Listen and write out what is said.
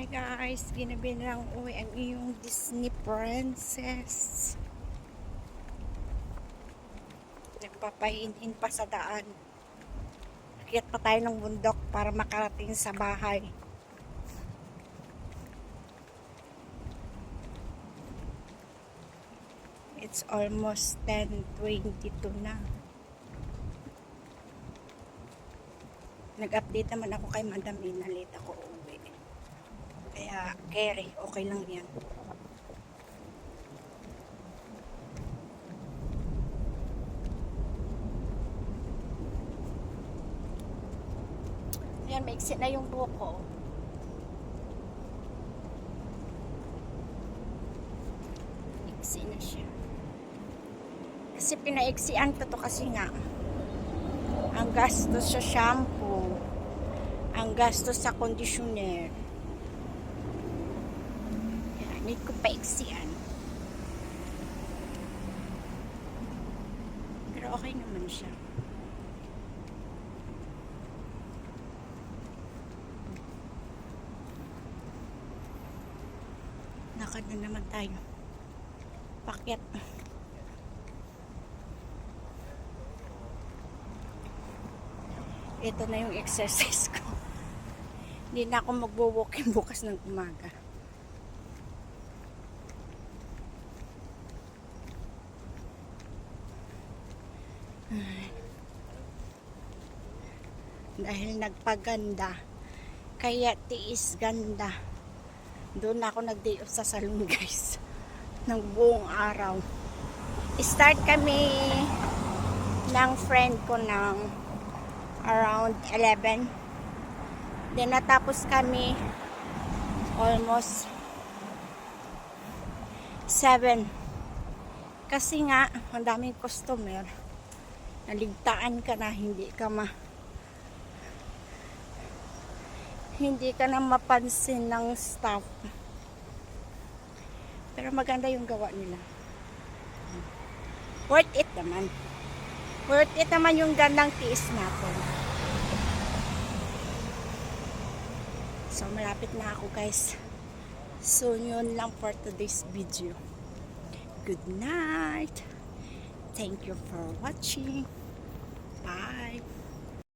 Hi guys, ginabi na lang uwi ang iyong Disney princess. Nagpapahinhin pa sa daan. Akyat pa tayo ng bundok para makarating sa bahay. It's almost 10:22 na. Nag-update naman ako kay Madam na late ako uwi. Kaya, carry, okay lang yan. Ayan, maiksi na yung buko. Iksi na siya. Kasi pinaiksian ko to kasi nga ang gastos sa shampoo, ang gastos sa conditioner. Kaya need ko paiksian. Pero okay naman siya. Lakad na naman tayo. Pakyat. Ito na yung exercise ko. Hindi na ako magwo-walking bukas ng umaga. Dahil nagpaganda, kaya tiis ganda. Doon ako nag-day off sa salon guys. Ng buong araw. Start kami ng friend ko ng around 11. Then natapos kami almost 7. Kasi nga, ang daming customer. Naligtaan ka na, hindi ka na mapansin ng staff. Pero maganda yung gawa nila. Worth it naman. Worth it naman yung gandang tiis natin. So, malapit na ako guys. So, yun lang for today's video. Good night. Thank you for watching.